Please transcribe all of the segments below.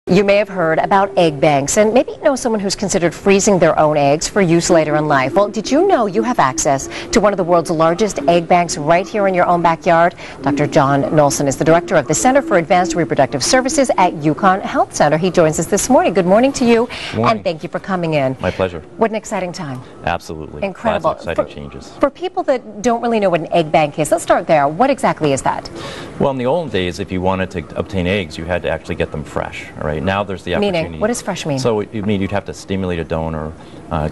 You may have heard about egg banks, and maybe you know someone who's considered freezing their own eggs for use later in life. Well, did you know you have access to one of the world's largest egg banks right here in your own backyard? Dr. John Nolson is the director of the Center for Advanced Reproductive Services at Uconn Health Center. He joins us this morning. Good morning to you, and thank you for coming in. My pleasure. What an exciting time. Absolutely. Incredible. Lots of exciting changes. For people that don't really know what an egg bank is, let's start there. What exactly is that? Well, in the old days, if you wanted to obtain eggs, you had to actually get them fresh. All right. Now there's the opportunity. Meaning, what does fresh mean? So you'd have to stimulate a donor,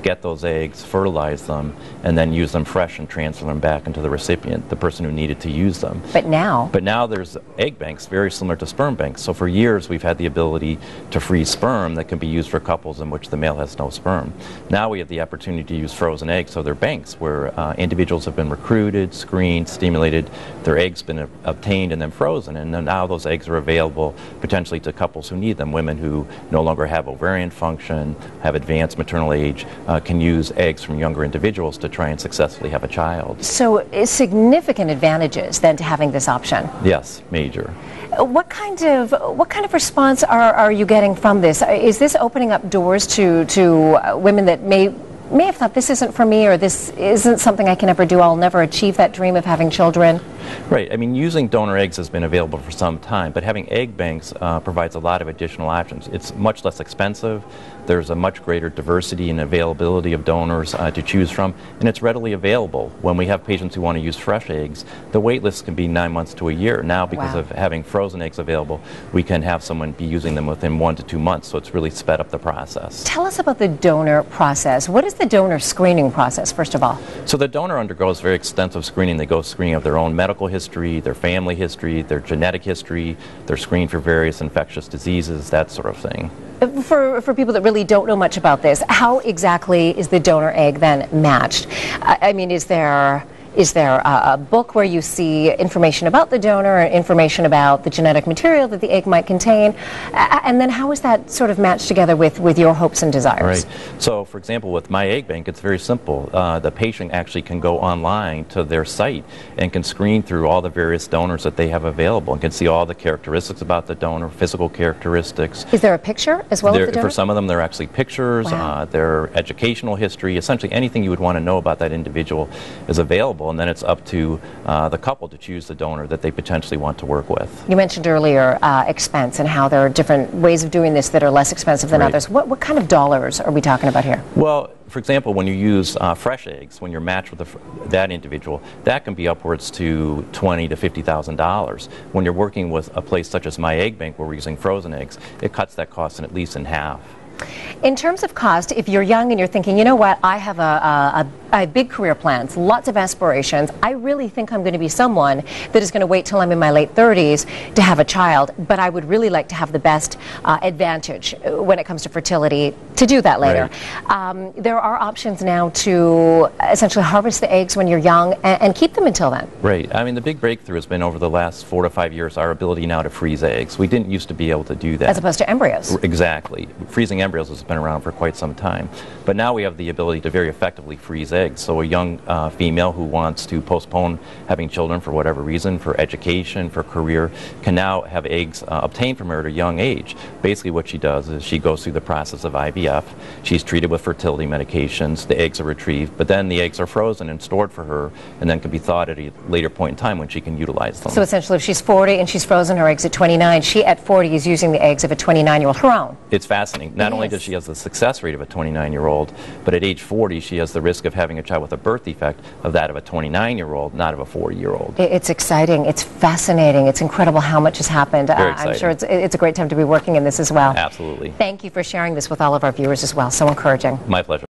get those eggs, fertilize them, and then use them fresh and transfer them back into the recipient, the person who needed to use them. But now there's egg banks very similar to sperm banks. So for years we've had the ability to freeze sperm that can be used for couples in which the male has no sperm. Now we have the opportunity to use frozen eggs. So they're banks where individuals have been recruited, screened, stimulated, their eggs been obtained and then frozen, and then now those eggs are available potentially to couples who need them. Women who no longer have ovarian function, have advanced maternal age, can use eggs from younger individuals to try and successfully have a child. So significant advantages then to having this option. Yes, major. What kind of response are you getting from this? Is this opening up doors to women that may have thought this isn't for me, or this isn't something I can ever do, I'll never achieve that dream of having children? Right. I mean, using donor eggs has been available for some time, but having egg banks provides a lot of additional options. It's much less expensive. There's a much greater diversity and availability of donors to choose from, and it's readily available. When we have patients who want to use fresh eggs, the wait list can be 9 months to a year. Now, because of having frozen eggs available, we can have someone be using them within 1 to 2 months, so it's really sped up the process. Tell us about the donor process. What is the donor screening process, first of all? So the donor undergoes very extensive screening. They go screening of their own medical history, their family history, their genetic history. They're screened for various infectious diseases, that sort of thing. For people that really don't know much about this, how exactly is the donor egg then matched? I mean, is there a book where you see information about the donor, or information about the genetic material that the egg might contain? And then how is that sort of matched together with your hopes and desires? Right. So, for example, with my egg bank, it's very simple. The patient actually can go online to their site and can screen through all the various donors that they have available and can see all the characteristics about the donor, physical characteristics. Is there a picture as well of the donor? For some of them, there are actually pictures, their educational history, essentially anything you would want to know about that individual is available. And then it's up to the couple to choose the donor that they potentially want to work with. You mentioned earlier expense and how there are different ways of doing this that are less expensive than others. What kind of dollars are we talking about here? Well, for example, when you use fresh eggs, when you're matched with that individual, that can be upwards to $20,000 to $50,000. When you're working with a place such as my egg bank, where we're using frozen eggs, it cuts that cost at least in half. In terms of cost, if you're young and you're thinking, you know what, I have I have big career plans, lots of aspirations, I really think I'm going to be someone that is going to wait till I'm in my late 30s to have a child, but I would really like to have the best advantage when it comes to fertility to do that later. Right. There are options now to essentially harvest the eggs when you're young and keep them until then. Right. I mean, the big breakthrough has been over the last 4 to 5 years, our ability now to freeze eggs. We didn't used to be able to do that. As opposed to embryos. Exactly. Freezing embryos has been around for quite some time. But now we have the ability to very effectively freeze eggs. So a young female who wants to postpone having children for whatever reason, for education, for career, can now have eggs obtained from her at a young age. Basically what she does is she goes through the process of IVF. She's treated with fertility medications. The eggs are retrieved, but then the eggs are frozen and stored for her and then can be thawed at a later point in time when she can utilize them. So essentially if she's 40 and she's frozen her eggs at 29, she at 40 is using the eggs of a 29-year-old, her own. It's fascinating. Not only does she have the success rate of a 29-year-old, but at age 40 she has the risk of having a child with a birth defect of that of a 29-year-old, not of a 40-year-old. It's exciting. It's fascinating. It's incredible how much has happened. I'm sure it's a great time to be working in this as well. Absolutely. Thank you for sharing this with all of our viewers as well. So encouraging. My pleasure.